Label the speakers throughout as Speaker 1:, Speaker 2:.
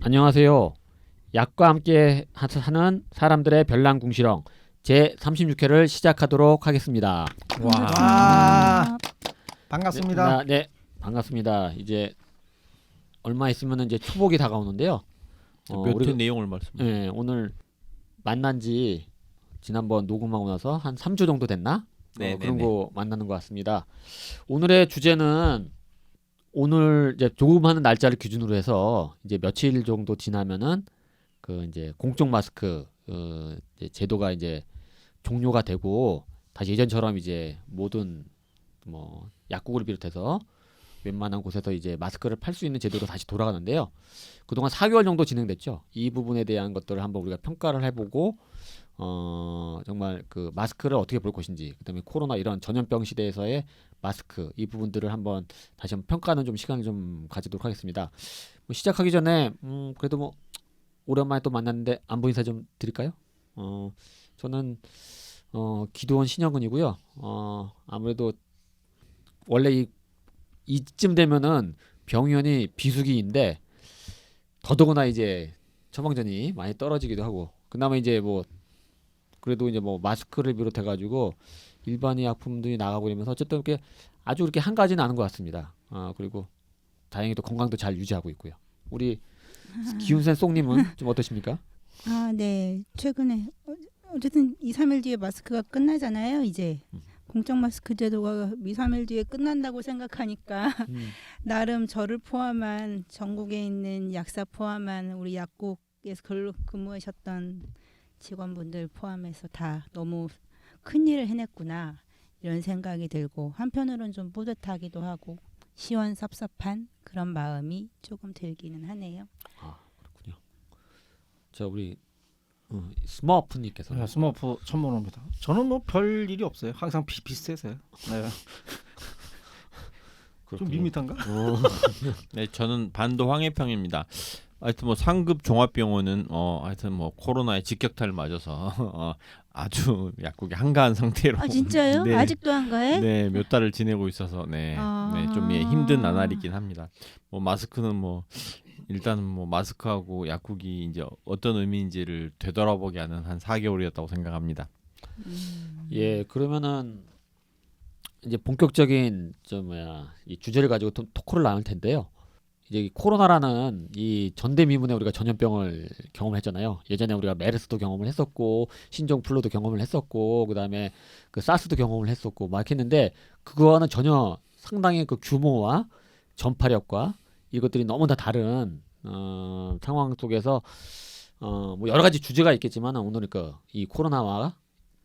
Speaker 1: 안녕하세요. 약과 함께 하는 사람들의 별난궁시렁 제 36회를 시작하도록 하겠습니다.
Speaker 2: 와, 반갑습니다.
Speaker 1: 네, 반갑습니다. 이제 얼마 있으면 이제 초복이 다가오는데요.
Speaker 3: 몇 회 내용을 말씀해.
Speaker 1: 네, 오늘 만난 지 지난번 녹음하고 나서 한 3주 정도 됐나? 그런 거 만나는 것 같습니다. 오늘의 주제는 오늘 이제 녹음하는 날짜를 기준으로 해서 이제 며칠 정도 지나면은 그 이제 공적 마스크 이제 제도가 이제 종료가 되고 다시 예전처럼 이제 모든 뭐 약국을 비롯해서 웬만한 곳에서 이제 마스크를 팔 수 있는 제도로 다시 돌아가는데요. 그동안 4개월 정도 진행됐죠. 이 부분에 대한 것들을 한번 우리가 평가를 해보고 정말 그 마스크를 어떻게 볼 것인지, 그다음에 코로나 이런 전염병 시대에서의 마스크 이 부분들을 한번 다시 한번 평가하는 좀 시간을 좀 가지도록 하겠습니다. 뭐 시작하기 전에 그래도 뭐 오랜만에 또 만났는데 안부 인사 좀 드릴까요? 저는 기도원 신영근이고요. 아무래도 원래 이쯤 되면은 병원이 비수기인데 더더구나 이제 처방전이 많이 떨어지기도 하고, 그나마 이제 뭐 그래도 이제 뭐 마스크를 비롯해 가지고 일반의 약품들이 나가고 이러면서 어쨌든 이렇게 아주 그렇게 한가지는 않은 것 같습니다. 그리고 다행히 또 건강도 잘 유지하고 있고요. 우리 기훈센 송님은 좀 어떠십니까?
Speaker 2: 네. 최근에 어쨌든 2, 3일 뒤에 마스크가 끝나잖아요. 이제 공적 마스크 제도가 2, 3일 뒤에 끝난다고 생각하니까 나름 저를 포함한 전국에 있는 약사 포함한 우리 약국에서 근무하셨던 직원분들 포함해서 다 너무 큰일을 해냈구나 이런 생각이 들고, 한편으로는 좀 뿌듯하기도 하고 시원섭섭한 그런 마음이 조금 들기는 하네요.
Speaker 1: 그렇군요. 자, 우리 스머프님께서
Speaker 4: 네, 스머프 천문호입니다. 저는 뭐 별 일이 없어요. 항상 비슷해서요. 네. 좀 밋밋한가?
Speaker 3: 네, 저는 반도 황해평입니다. 하여튼 뭐 상급 종합병원은 하여튼 뭐 코로나에 직격탄을 맞아서 아주 약국이 한가한 상태로.
Speaker 2: 진짜요?
Speaker 3: 네.
Speaker 2: 아직도 한가해?
Speaker 3: 네, 몇 달을 지내고 있어서 좀 힘든 나날이긴 합니다. 뭐 마스크는 뭐 일단은 뭐 마스크하고 약국이 이제 어떤 의미인지를 되돌아보게 하는 한 4개월이었다고 생각합니다.
Speaker 1: 예, 그러면은 이제 본격적인 이 주제를 가지고 토크를 나눌 텐데요. 이제 이 코로나라는 이 전대미문에 우리가 전염병을 경험했잖아요. 예전에 우리가 메르스도 경험을 했었고, 신종플루도 경험을 했었고, 그다음에 그 사스도 경험을 했었고 막 했는데, 그거와는 전혀 상당히 그 규모와 전파력과 이것들이 너무 다 다른 상황 속에서 뭐 여러 가지 주제가 있겠지만 오늘은 이 코로나와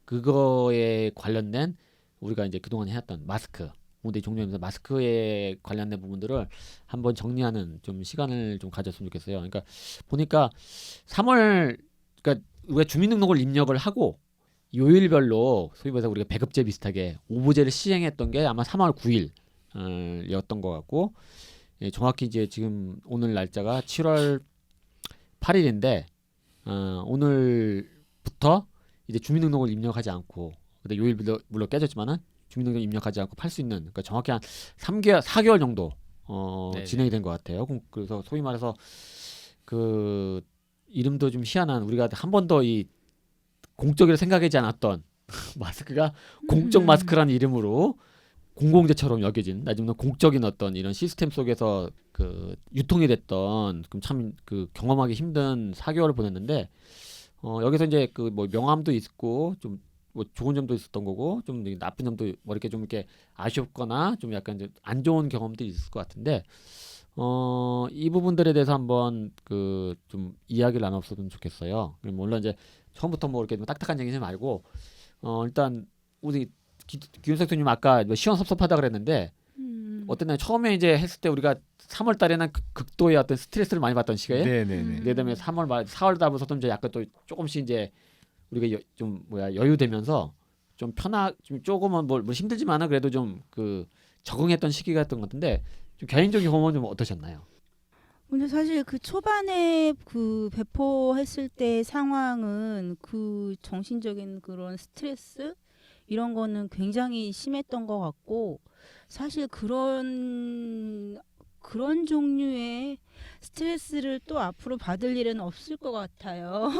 Speaker 1: 그거에 관련된 우리가 이제 그동안 해왔던 마스크, 모두의 종류에서 마스크에 관련된 부분들을 한번 정리하는 좀 시간을 좀 가졌으면 좋겠어요. 그러니까 보니까 3월, 그러니까 우리가 주민등록을 입력을 하고 요일별로 소위 말해서 우리가 배급제 비슷하게 오부제를 시행했던 게 아마 3월 9일이었던 것 같고, 예, 정확히 이제 지금 오늘 날짜가 7월 8일인데 오늘부터 이제 주민등록을 입력하지 않고, 근데 요일별로 물론 깨졌지만은 주민등록 입력하지 않고 팔 수 있는, 그러니까 정확히 한 3개월, 4개월 정도 진행이 된 것 같아요. 그래서 소위 말해서 그 이름도 좀 희한한, 우리가 한 번도 이 공적이라 생각하지 않았던 마스크가 공적 마스크라는 이름으로 공공재처럼 여겨진, 나중에 공적인 어떤 이런 시스템 속에서 그 유통이 됐던, 그럼 참 그 경험하기 힘든 4개월을 보냈는데, 여기서 이제 그 뭐 명함도 있고 좀 뭐 좋은 점도 있었던 거고 좀 나쁜 점도 뭐 이렇게 좀 이렇게 아쉽거나 좀 약간 이제 안 좋은 경험들이 있을 것 같은데, 이 부분들에 대해서 한번 그 좀 이야기를 나눴으면 좋겠어요. 물론 이제 처음부터 뭐 이렇게 딱딱한 얘기지 말고, 일단 우리 기훈석 교수님 아까 뭐 시원섭섭하다 그랬는데, 어떤 날 처음에 이제 했을 때 우리가 3월 달에는 극도의 어떤 스트레스를 많이 받던 시기에,
Speaker 3: 네네네.
Speaker 1: 그다음에 3월 말 4월 달부터 좀 이제 약간 또 조금씩 이제 우리가 좀 여유되면서 좀 좀 조금은 뭐 힘들지만은 그래도 좀 그 적응했던 시기였던 것 같은데, 좀 개인적인 경험은 좀 어떠셨나요?
Speaker 2: 근데 사실 그 초반에 그 배포했을 때 상황은 그 정신적인 그런 스트레스 이런 거는 굉장히 심했던 것 같고, 사실 그런 종류의 스트레스를 또 앞으로 받을 일은 없을 것 같아요.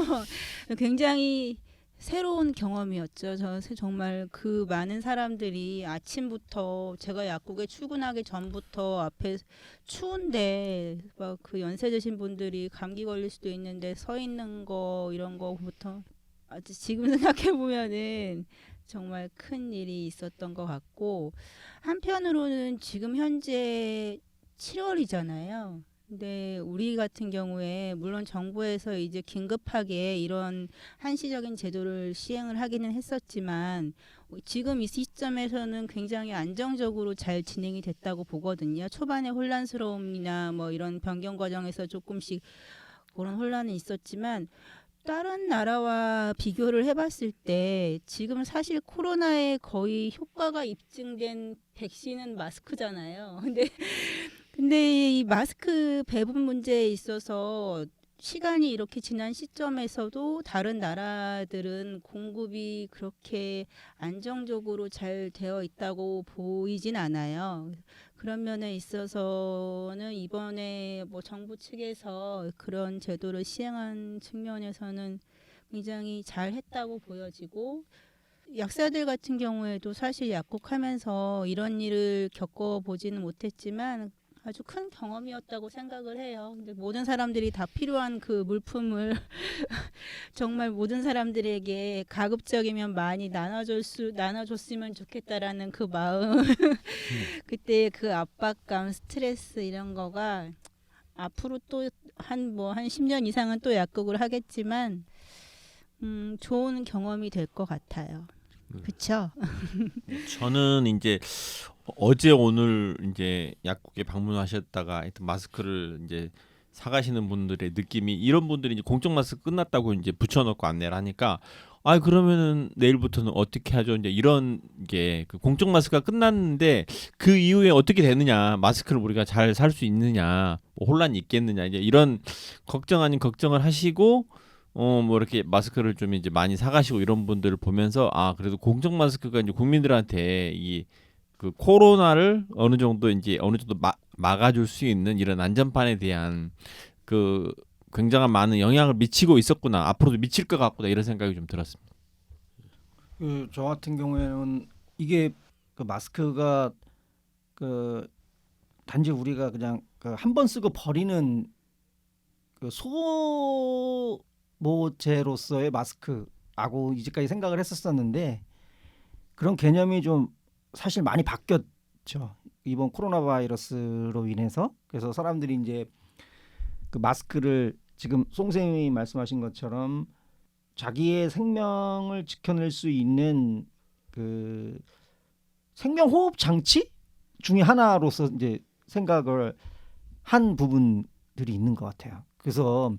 Speaker 2: 굉장히 새로운 경험이었죠. 저 정말 그 많은 사람들이 아침부터 제가 약국에 출근하기 전부터 앞에 추운데 막 그 연세 드신 분들이 감기 걸릴 수도 있는데 서 있는 거 이런 거부터 아주 지금 생각해 보면은 정말 큰 일이 있었던 것 같고 한편으로는 지금 현재 7월이잖아요. 근데 우리 같은 경우에 물론 정부에서 이제 긴급하게 이런 한시적인 제도를 시행을 하기는 했었지만 지금 이 시점에서는 굉장히 안정적으로 잘 진행이 됐다고 보거든요. 초반에 혼란스러움이나 뭐 이런 변경 과정에서 조금씩 그런 혼란은 있었지만 다른 나라와 비교를 해봤을 때 지금 사실 코로나에 거의 효과가 입증된 백신은 마스크잖아요. 근데 이 마스크 배분 문제에 있어서 시간이 이렇게 지난 시점에서도 다른 나라들은 공급이 그렇게 안정적으로 잘 되어 있다고 보이진 않아요. 그런 면에 있어서는 이번에 뭐 정부 측에서 그런 제도를 시행한 측면에서는 굉장히 잘 했다고 보여지고 약사들 같은 경우에도 사실 약국하면서 이런 일을 겪어보지는 못했지만 아주 큰 경험이었다고 생각을 해요. 근데 모든 사람들이 다 필요한 그 물품을 정말 모든 사람들에게 가급적이면 많이 나눠줬으면 좋겠다라는 그 마음, 그때 그 압박감, 스트레스 이런 거가 앞으로 또 한 10년 이상은 또 약국을 하겠지만 좋은 경험이 될 것 같아요. 그렇죠?
Speaker 3: 저는 이제 어제 오늘 이제 약국에 방문하셨다가 하여튼 마스크를 이제 사가시는 분들의 느낌이 이런 분들이 이제 공적 마스크 끝났다고 이제 붙여놓고 안내를 하니까 아 그러면은 내일부터는 어떻게 하죠? 이제 이런 게 그 공적 마스크가 끝났는데 그 이후에 어떻게 되느냐 마스크를 우리가 잘 살 수 있느냐 뭐 혼란이 있겠느냐 이제 이런 걱정 아닌 걱정을 하시고 뭐 이렇게 마스크를 좀 이제 많이 사가시고 이런 분들을 보면서 아 그래도 공적 마스크가 이제 국민들한테 이 그 코로나를 어느 정도 막아줄 수 있는 이런 안전판에 대한 그 굉장한 많은 영향을 미치고 있었구나 앞으로도 미칠 것 같구나 이런 생각이 좀 들었습니다.
Speaker 4: 저 같은 경우에는 이게 그 마스크가 그 단지 우리가 그냥 그 한 번 쓰고 버리는 그 소모제로서의 마스크하고 이제까지 생각을 했었었는데 그런 개념이 좀 사실 많이 바뀌었죠. 이번 코로나 바이러스로 인해서. 그래서 사람들이 이제 그 마스크를 지금 송쌤이 말씀하신 것처럼 자기의 생명을 지켜낼 수 있는 그 생명 호흡 장치 중에 하나로서 이제 생각을 한 부분들이 있는 것 같아요. 그래서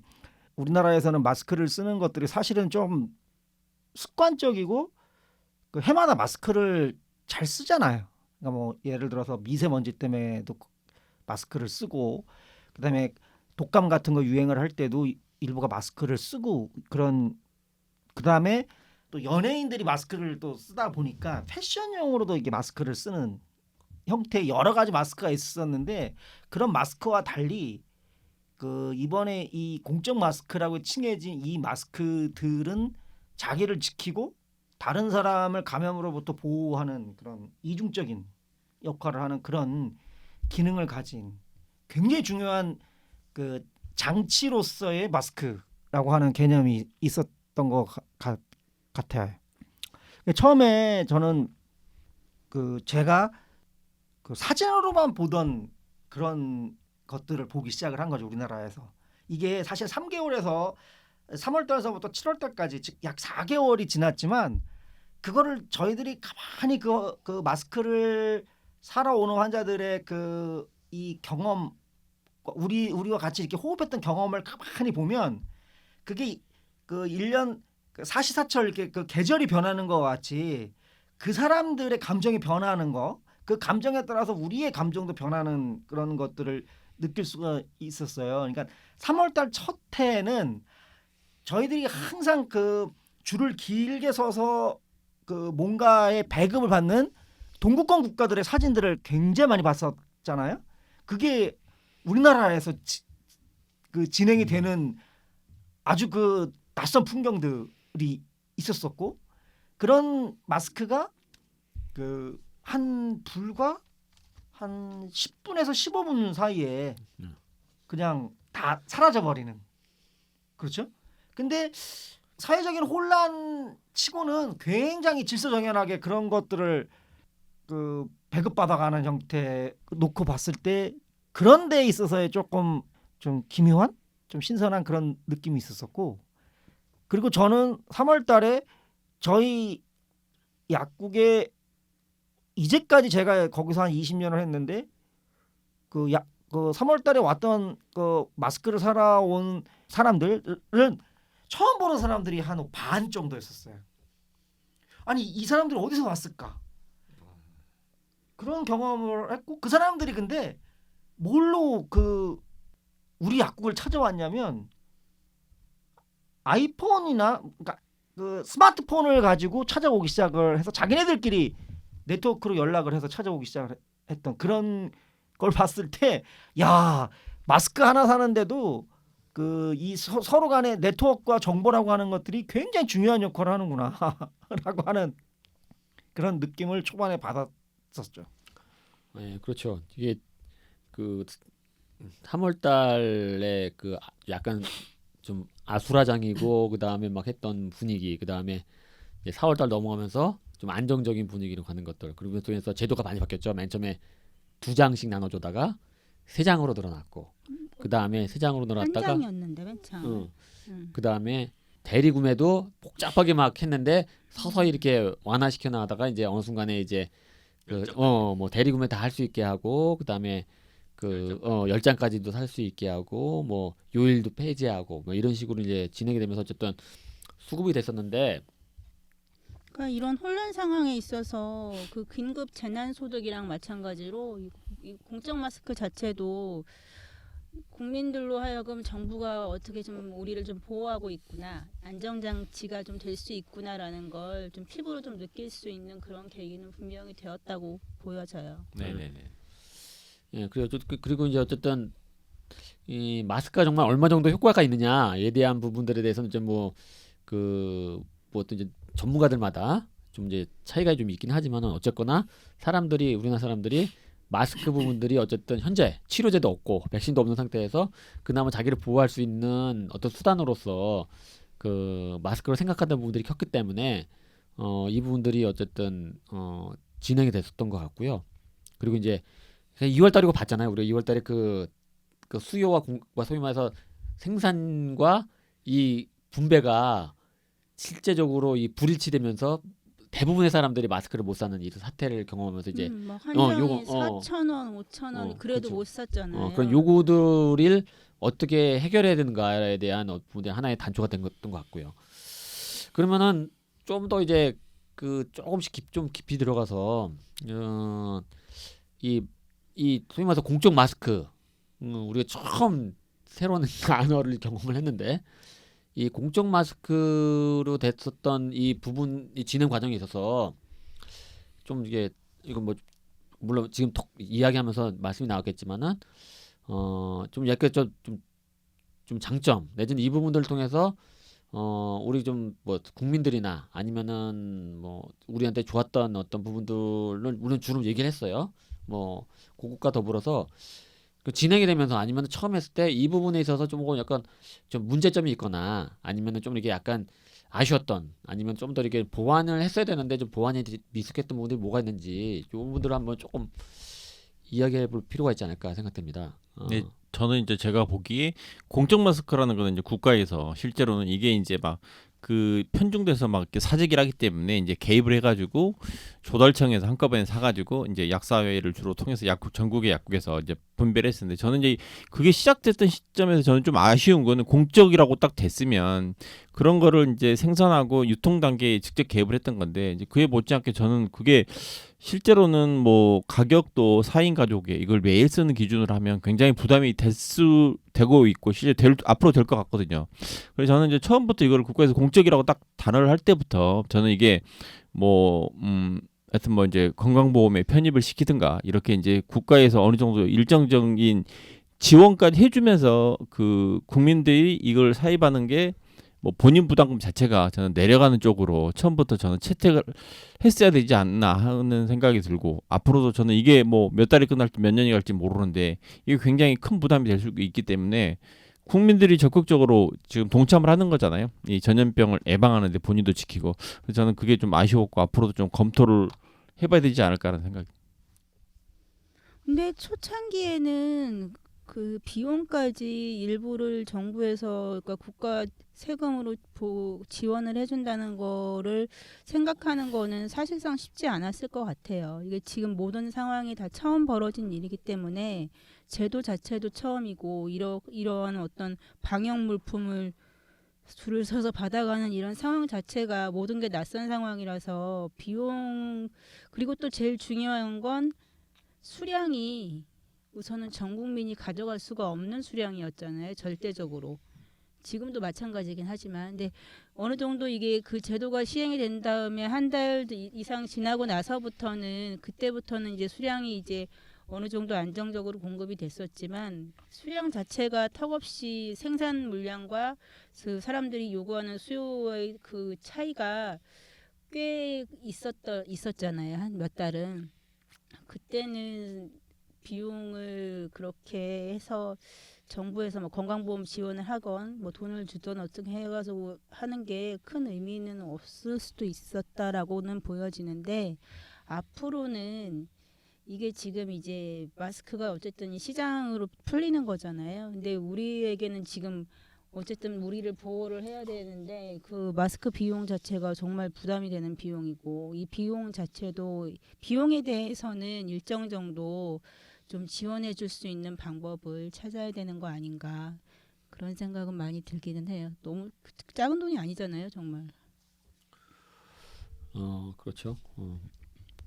Speaker 4: 우리나라에서는 마스크를 쓰는 것들이 사실은 좀 습관적이고 그 해마다 마스크를 잘 쓰잖아요. 그러니까 뭐 예를 들어서 미세먼지 때문에도 마스크를 쓰고 그다음에 독감 같은 거 유행을 할 때도 일부가 마스크를 쓰고 그다음에 또 연예인들이 마스크를 또 쓰다 보니까 패션용으로도 이게 마스크를 쓰는 형태의 여러 가지 마스크가 있었는데 그런 마스크와 달리 그 이번에 이 공적 마스크라고 칭해진 이 마스크들은 자기를 지키고 다른 사람을 감염으로부터 보호하는 그런 이중적인 역할을 하는 그런 기능을 가진 굉장히 중요한 그 장치로서의 마스크라고 하는 개념이 있었던 것 같아요. 처음에 저는 그 제가 그 사진으로만 보던 그런 것들을 보기 시작을 한 거죠. 우리나라에서. 이게 사실 3개월에서 3월 달서부터 7월 달까지 즉 약 4개월이 지났지만 그거를 저희들이 가만히 그 마스크를 사러 오는 환자들의 그 이 경험 우리와 같이 이렇게 호흡했던 경험을 가만히 보면 그게 그 1년 사시사철 이렇게 그 계절이 변하는 것 같이 그 사람들의 감정이 변하는 거 그 감정에 따라서 우리의 감정도 변하는 그런 것들을 느낄 수가 있었어요. 그러니까 3월달 첫 해에는 저희들이 항상 그 줄을 길게 서서 그 뭔가의 배급을 받는 동구권 국가들의 사진들을 굉장히 많이 봤었잖아요. 그게 우리나라에서 그 진행이 되는 아주 그 낯선 풍경들이 있었었고 그런 마스크가 그 한 불과 한 10분에서 15분 사이에 그냥 다 사라져 버리는 그렇죠? 근데 사회적인 혼란 치고는 굉장히 질서정연하게 그런 것들을 그 배급받아가는 형태 놓고 봤을 때 그런 데 있어서의 조금 좀 기묘한 좀 신선한 그런 느낌이 있었었고 그리고 저는 3월 달에 저희 약국에 이제까지 제가 거기서 한 20년을 했는데 그 3월 달에 왔던 그 마스크를 사러 온 사람들은 처음 보는 사람들이 한 반 정도였었어요. 아니 이 사람들 어디서 왔을까? 그런 경험을 했고 그 사람들이 근데 뭘로 그 우리 약국을 찾아왔냐면 아이폰이나 그러니까 그 스마트폰을 가지고 찾아오기 시작을 해서 자기네들끼리 네트워크로 연락을 해서 찾아오기 시작을 했던 그런 걸 봤을 때 야 마스크 하나 사는데도 그 이 서로 간의 네트워크와 정보라고 하는 것들이 굉장히 중요한 역할을 하는구나라고 하는 그런 느낌을 초반에 받았었죠.
Speaker 1: 네, 그렇죠. 이게 그 3월 달에 그 약간 좀 아수라장이고 그 다음에 막 했던 분위기, 그 다음에 4월 달 넘어가면서 좀 안정적인 분위기로 가는 것들. 그리고 그래서 제도가 많이 바뀌었죠. 맨 처음에 2장씩 나눠주다가 3장으로 늘어났고, 그 다음에 3장으로 늘어났다가
Speaker 2: 한 장이었는데 맨 처음.
Speaker 1: 그 다음에 대리 구매도 복잡하게 막 했는데 서서히 이렇게 완화시켜 나가다가 이제 어느 순간에 이제 뭐 대리 구매 다 할 수 있게 하고, 그 다음에 그 10장까지도 살 수 있게 하고, 뭐 요일도 폐지하고, 뭐 이런 식으로 이제 진행이 되면서 어쨌든 수급이 됐었는데.
Speaker 2: 그러니까 이런 혼란 상황에 있어서 그 긴급 재난 소득이랑 마찬가지로 이 공적 마스크 자체도 국민들로 하여금 정부가 어떻게 좀 우리를 좀 보호하고 있구나, 안정장치가 좀 될 수 있구나라는 걸 좀 피부로 좀 느낄 수 있는 그런 계기는 분명히 되었다고 보여져요.
Speaker 3: 네네네.
Speaker 1: 예, 그리고 이제 어쨌든 이 마스크가 정말 얼마 정도 효과가 있느냐에 대한 부분들에 대해서는 이제 뭐 어떤 이제 전문가들마다 좀 이제 차이가 좀 있긴 하지만은 어쨌거나 우리나라 사람들이 마스크 부분들이 어쨌든 현재 치료제도 없고 백신도 없는 상태에서 그나마 자기를 보호할 수 있는 어떤 수단으로서 그 마스크를 생각하는 부분들이 컸기 때문에 이 부분들이 어쨌든 진행이 됐었던 것 같고요. 그리고 이제 2월 달이고 봤잖아요. 우리가 2월 달에 그 수요와 소위 말해서 생산과 이 분배가 실제적으로 이 불일치되면서 대부분의 사람들이 마스크를 못 사는 이 사태를 경험하면서 이제
Speaker 2: 한 장에 4,000원, 5,000원 그래도
Speaker 1: 그렇죠.
Speaker 2: 못 샀잖아요.
Speaker 1: 그런 요구들을 어떻게 해결해야 되는가에 대한 부분이 하나의 단초가 된 것 같고요. 그러면은 좀 더 이제 그 조금씩 좀 깊이 들어가서 이 소위 말해서 공적 마스크, 우리가 처음 새로운 단어를 경험을 했는데, 이 공적 마스크로 됐었던 이 부분, 이 진행 과정에 있어서 좀 이건 뭐 물론 지금 톡 이야기하면서 말씀이 나왔겠지만은 좀 약간 좀 장점 내지는 이 부분들을 통해서 우리 좀 뭐 국민들이나 아니면은 뭐 우리한테 좋았던 어떤 부분들을 물론 주로 얘기를 했어요. 뭐 그것과 더불어서 그 진행이 되면서 아니면 처음 했을 때 이 부분에 있어서 좀 약간 좀 문제점이 있거나 아니면은 좀 이렇게 약간 아쉬웠던, 아니면 좀 더 이렇게 보완을 했어야 되는데 좀 보완이 미숙했던 부분들이 뭐가 있는지 이 부분들을 한번 조금 이야기해 볼 필요가 있지 않을까 생각됩니다.
Speaker 3: 네, 저는 이제 제가 보기에 공적 마스크라는 거는 이제 국가에서 실제로는 이게 이제 막 그 편중돼서 막 이렇게 사재기를 하기 때문에 이제 개입을 해가지고 조달청에서 한꺼번에 사가지고 이제 약사회를 주로 통해서 전국의 약국에서 이제 분배를 했었는데, 저는 이제 그게 시작됐던 시점에서 저는 좀 아쉬운 거는 공적이라고 딱 됐으면 그런 거를 이제 생산하고 유통 단계에 직접 개입을 했던 건데, 이제 그에 못지않게 저는 그게 실제로는 뭐 가격도 4인 가족에 이걸 매일 쓰는 기준으로 하면 굉장히 부담이 되고 있고 실제 앞으로 될 것 같거든요. 그래서 저는 이제 처음부터 이걸 국가에서 공적이라고 딱 단어를 할 때부터 저는 이게 뭐 하여튼 뭐 이제 건강보험에 편입을 시키든가 이렇게 이제 국가에서 어느 정도 일정적인 지원까지 해주면서 그 국민들이 이걸 사입하는 게 뭐 본인 부담금 자체가 저는 내려가는 쪽으로 처음부터 저는 채택을 했어야 되지 않나 하는 생각이 들고, 앞으로도 저는 이게 뭐 몇 달이 끝날지 몇 년이 갈지 모르는데 이게 굉장히 큰 부담이 될 수 있기 때문에 국민들이 적극적으로 지금 동참을 하는 거잖아요. 이 전염병을 예방하는데 본인도 지키고. 그래서 저는 그게 좀 아쉬웠고 앞으로도 좀 검토를 해봐야 되지 않을까라는 생각이.
Speaker 2: 근데 초창기에는 그 비용까지 일부를 정부에서 그러니까 국가 세금으로 지원을 해준다는 거를 생각하는 거는 사실상 쉽지 않았을 것 같아요. 이게 지금 모든 상황이 다 처음 벌어진 일이기 때문에 제도 자체도 처음이고 이러한 어떤 방역 물품을 줄을 서서 받아가는 이런 상황 자체가 모든 게 낯선 상황이라서 비용, 그리고 또 제일 중요한 건 수량이 우선은 전 국민이 가져갈 수가 없는 수량이었잖아요. 절대적으로. 지금도 마찬가지긴 하지만, 근데 어느 정도 이게 그 제도가 시행이 된 다음에 한 달 이상 지나고 나서부터는, 그때부터는 이제 수량이 이제 어느 정도 안정적으로 공급이 됐었지만, 수량 자체가 턱없이 생산 물량과 그 사람들이 요구하는 수요의 그 차이가 꽤 있었잖아요. 한 몇 달은. 그때는 비용을 그렇게 해서 정부에서 뭐 건강보험 지원을 하건 뭐 돈을 주던 어떻게 해가지고 하는 게 큰 의미는 없을 수도 있었다라고는 보여지는데, 앞으로는 이게 지금 이제 마스크가 어쨌든 이 시장으로 풀리는 거잖아요. 근데 우리에게는 지금 어쨌든 우리를 보호를 해야 되는데 그 마스크 비용 자체가 정말 부담이 되는 비용이고, 이 비용 자체도 비용에 대해서는 일정 정도 좀 지원해 줄 수 있는 방법을 찾아야 되는 거 아닌가, 그런 생각은 많이 들기는 해요. 너무 작은 돈이 아니잖아요, 정말.
Speaker 1: 그렇죠.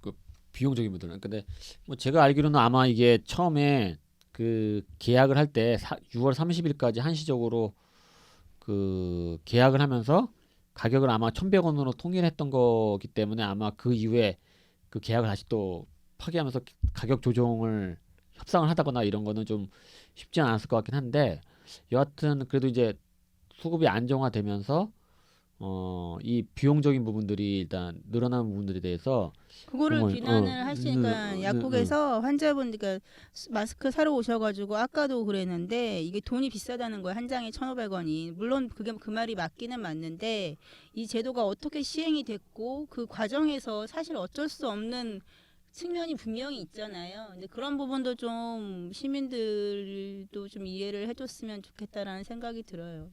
Speaker 1: 그 비용적인 부분은. 근데 뭐 제가 알기로는 아마 이게 처음에 그 계약을 할 때 6월 30일까지 한시적으로 그 계약을 하면서 가격을 아마 1,100원으로 통일했던 거기 때문에 아마 그 이후에 그 계약을 다시 또 파기하면서 가격 조정을 협상을 하다거나 이런 거는 좀 쉽지 않았을 것 같긴 한데, 여하튼 그래도 이제 수급이 안정화되면서 이 비용적인 부분들이 일단 늘어나는 부분들에 대해서
Speaker 2: 그거를
Speaker 1: 정말,
Speaker 2: 비난을 하시니까 약국에서 환자분들 마스크 사러 오셔가지고 아까도 그랬는데 이게 돈이 비싸다는 거예요. 한 장에 1,500원이. 물론 그게 그 말이 맞기는 맞는데, 이 제도가 어떻게 시행이 됐고 그 과정에서 사실 어쩔 수 없는 측면이 분명히 있잖아요. 근데 그런 부분도 좀 시민들도 좀 이해를 해줬으면 좋겠다라는 생각이 들어요.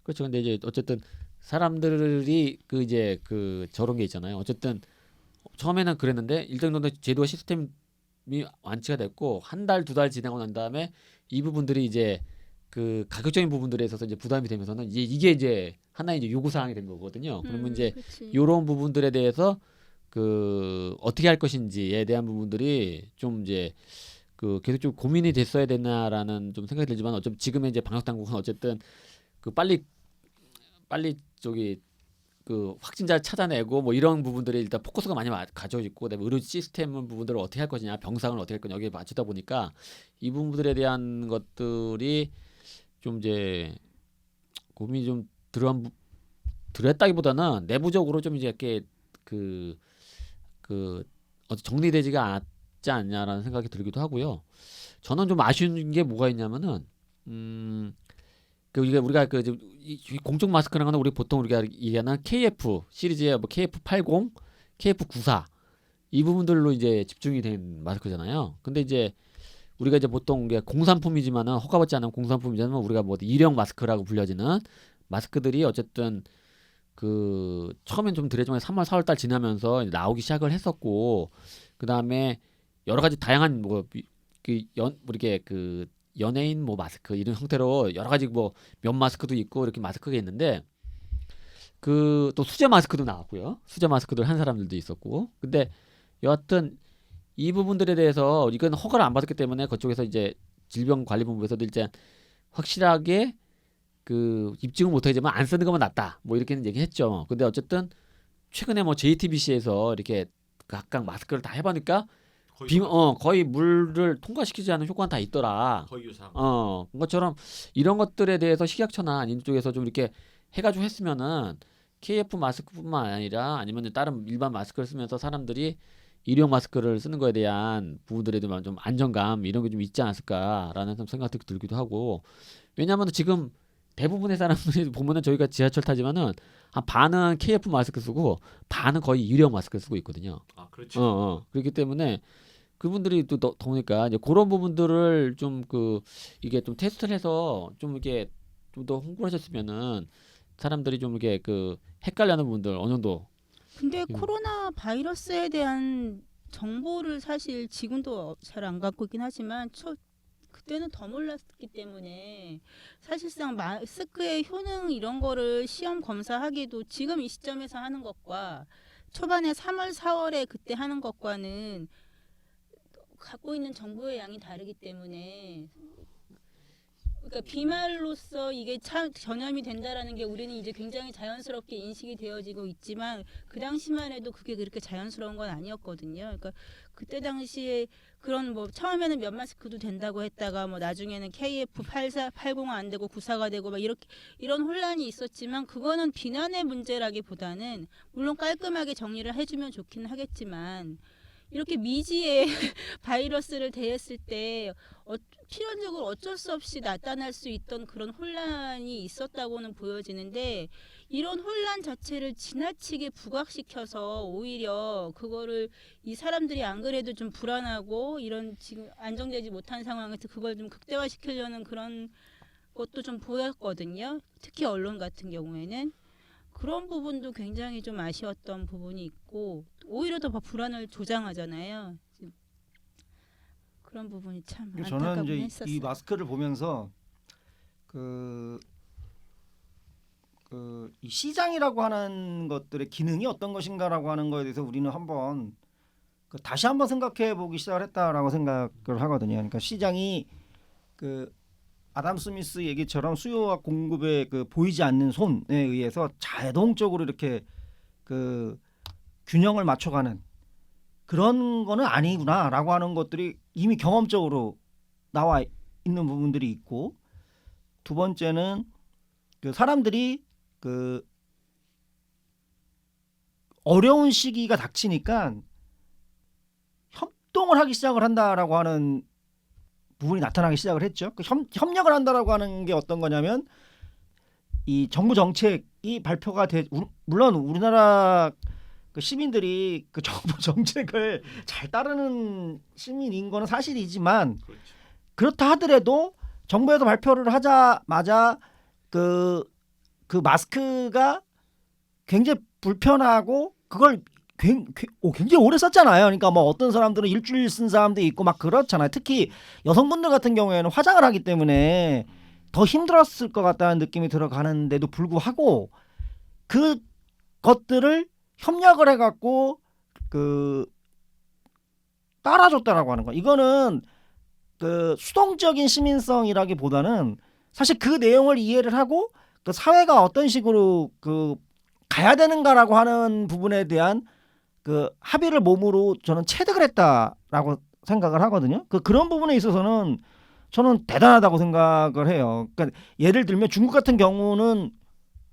Speaker 1: 그렇죠. 근데 이제 어쨌든 사람들이 그 이제 그 저런 게 있잖아요. 어쨌든 처음에는 그랬는데 일정 정도 제도와 시스템이 완치가 됐고 한 달, 두 달 지나고 난 다음에 이 부분들이 이제 그 가격적인 부분들에 있어서 이제 부담이 되면서는 이게 이제 하나의 이제 요구 사항이 된 거거든요. 그러면 이제
Speaker 2: 그치.
Speaker 1: 이런 부분들에 대해서 그 어떻게 할 것인지에 대한 부분들이 좀 이제 그 계속 좀 고민이 됐어야 됐나라는 좀 생각이 들지만, 어차피 지금의 이제 방역 당국은 어쨌든 그 빨리 저기 그 확진자 찾아내고 뭐 이런 부분들이 일단 포커스가 많이 가져 있고, 그다음에 의료 시스템 부분들을 어떻게 할 것이냐, 병상을 어떻게 할 거냐, 여기에 맞추다 보니까 이 부분들에 대한 것들이 좀 이제 고민이 좀 들었다기보다는 내부적으로 좀 이제 이렇게 그 어디 정리되지가 않지 않냐라는 생각이 들기도 하고요. 저는 좀 아쉬운 게 뭐가 있냐면은 그 우리가 그 이 공적 마스크라는 거는 우리 보통 우리가 얘기하는 KF 시리즈의 뭐 KF80, KF94 이 부분들로 이제 집중이 된 마스크잖아요. 근데 이제 우리가 이제 보통 이게 공산품이지만은 허가받지 않은 공산품이지만 우리가 뭐 일형 마스크라고 불려지는 마스크들이 어쨌든 그 처음엔 좀 드레종에 3월 4월 달 지나면서 나오기 시작을 했었고, 그 다음에 여러 가지 다양한 뭐 이렇게 그 연예인 뭐 마스크 이런 형태로 여러 가지 뭐 면 마스크도 있고 이렇게 마스크가 있는데, 그 또 수제 마스크도 나왔고요. 수제 마스크들 한 사람들도 있었고. 근데 여하튼 이 부분들에 대해서 이건 허가를 안 받았기 때문에 그쪽에서 이제 질병관리본부에서도 일단 확실하게 그 입증은 못하지만 안 쓰는 것만 낫다 뭐 이렇게는 얘기했죠. 근데 어쨌든 최근에 뭐 JTBC에서 이렇게 각각 마스크를 다 해보니까 거의 물을 통과시키지 않는 효과는 다 있더라.
Speaker 3: 거의 유사.
Speaker 1: 그것처럼 이런 것들에 대해서 식약처나 아닌 쪽에서 좀 이렇게 해가지고 했으면은 KF 마스크뿐만 아니라 아니면 다른 일반 마스크를 쓰면서 사람들이 일회용 마스크를 쓰는 거에 대한 부분들에 대한 좀 안정감 이런 게 좀 있지 않았을까라는 좀 생각도 들기도 하고 왜냐하면 지금 대부분의 사람들이 보면은 저희가 지하철 타지만은 한 반은 KF 마스크 쓰고 반은 거의 일회용 마스크 쓰고 있거든요.
Speaker 3: 아 그렇죠.
Speaker 1: 그렇기 때문에 그분들이 또 더우니까 이제 그런 부분들을 좀 이게 좀 테스트를 해서 좀 이게 좀 더 홍보를 하셨으면은 사람들이 좀 이렇게 헷갈려하는 부분들 어느 정도.
Speaker 2: 근데 코로나 바이러스에 대한 정보를 사실 지금도 잘 안 갖고 있긴 하지만 그때는 더 몰랐기 때문에 사실상 마스크의 효능 이런 거를 시험 검사하기도 지금 이 시점에서 하는 것과 초반에 3월, 4월에 그때 하는 것과는 갖고 있는 정보의 양이 다르기 때문에 그러니까 비말로써 이게 참 전염이 된다라는 게 우리는 이제 굉장히 자연스럽게 인식이 되어지고 있지만 그 당시만 해도 그게 그렇게 자연스러운 건 아니었거든요. 그러니까 그때 당시에 그런 뭐 처음에는 면 마스크도 된다고 했다가 뭐 나중에는 KF84, 80은 안 되고 94가 되고 막 이렇게 이런 혼란이 있었지만 그거는 비난의 문제라기보다는 물론 깔끔하게 정리를 해주면 좋긴 하겠지만 이렇게 미지의 바이러스를 대했을 때 필연적으로 어쩔 수 없이 나타날 수 있던 그런 혼란이 있었다고는 보여지는데 이런 혼란 자체를 지나치게 부각시켜서 오히려 그거를 이 사람들이 안 그래도 좀 불안하고 이런 지금 안정되지 못한 상황에서 그걸 좀 극대화시키려는 그런 것도 좀 보였거든요. 특히 언론 같은 경우에는. 그런 부분도 굉장히 좀 아쉬웠던 부분이 있고 오히려 더 불안을 조장하잖아요. 그런 부분이 참
Speaker 4: 저는
Speaker 2: 안타깝긴
Speaker 4: 이제
Speaker 2: 했었어요.
Speaker 4: 이 마스크를 보면서 이 시장이라고 하는 것들의 기능이 어떤 것인가라고 하는 거에 대해서 우리는 한번 다시 한번 생각해 보기 시작을 했다라고 생각을 하거든요. 그러니까 시장이 아담 스미스 얘기처럼 수요와 공급의 보이지 않는 손에 의해서 자동적으로 이렇게 균형을 맞춰가는 그런 거는 아니구나라고 하는 것들이 이미 경험적으로 나와 있는 부분들이 있고 두 번째는 사람들이 어려운 시기가 닥치니까 협동을 하기 시작을 한다라고 하는 부분이 나타나기 시작을 했죠. 협력을 한다라고 하는 게 어떤 거냐면 이 정부 정책이 발표가 물론 우리나라 시민들이 정부 정책을 잘 따르는 시민인 거는 사실이지만
Speaker 3: 그렇죠.
Speaker 4: 그렇다 하더라도 정부에서 발표를 하자마자 그 마스크가 굉장히 불편하고 그걸 굉장히 오래 썼잖아요. 그러니까 뭐 어떤 사람들은 일주일 쓴 사람도 있고 막 그렇잖아요. 특히 여성분들 같은 경우에는 화장을 하기 때문에 더 힘들었을 것 같다는 느낌이 들어가는데도 불구하고 그 것들을 협력을 해갖고 따라줬다라고 하는 거. 이거는 수동적인 시민성이라기보다는 사실 그 내용을 이해를 하고 사회가 어떤 식으로 가야 되는가라고 하는 부분에 대한 합의를 몸으로 저는 체득을 했다라고 생각을 하거든요. 그런 부분에 있어서는 저는 대단하다고 생각을 해요. 그러니까 예를 들면 중국 같은 경우는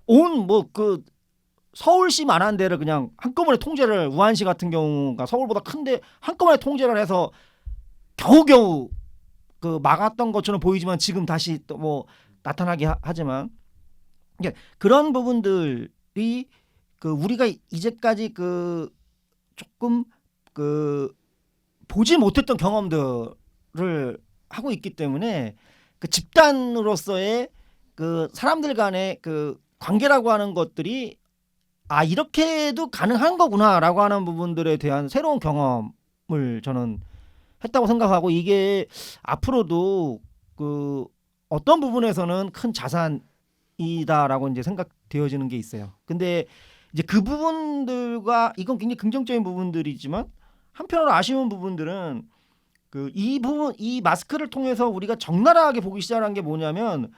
Speaker 4: 온 서울시만 한 데를 그냥 한꺼번에 통제를 우한시 같은 경우가 서울보다 큰데 한꺼번에 통제를 해서 겨우겨우 막았던 것처럼 보이지만 지금 다시 또 뭐 나타나게 하지만 그런 부분들이 우리가 이제까지 조금 보지 못했던 경험들을 하고 있기 때문에 집단으로서의 사람들 간의 관계라고 하는 것들이 이렇게도 가능한 거구나라고 하는 부분들에 대한 새로운 경험을 저는 했다고 생각하고 이게 앞으로도 어떤 부분에서는 큰 자산이다라고 이제 생각되어지는 게 있어요. 근데 이제 그 부분들과 이건 굉장히 긍정적인 부분들이지만 한편으로 아쉬운 부분들은 이 마스크를 통해서 우리가 적나라하게 보기 시작한 게 뭐냐면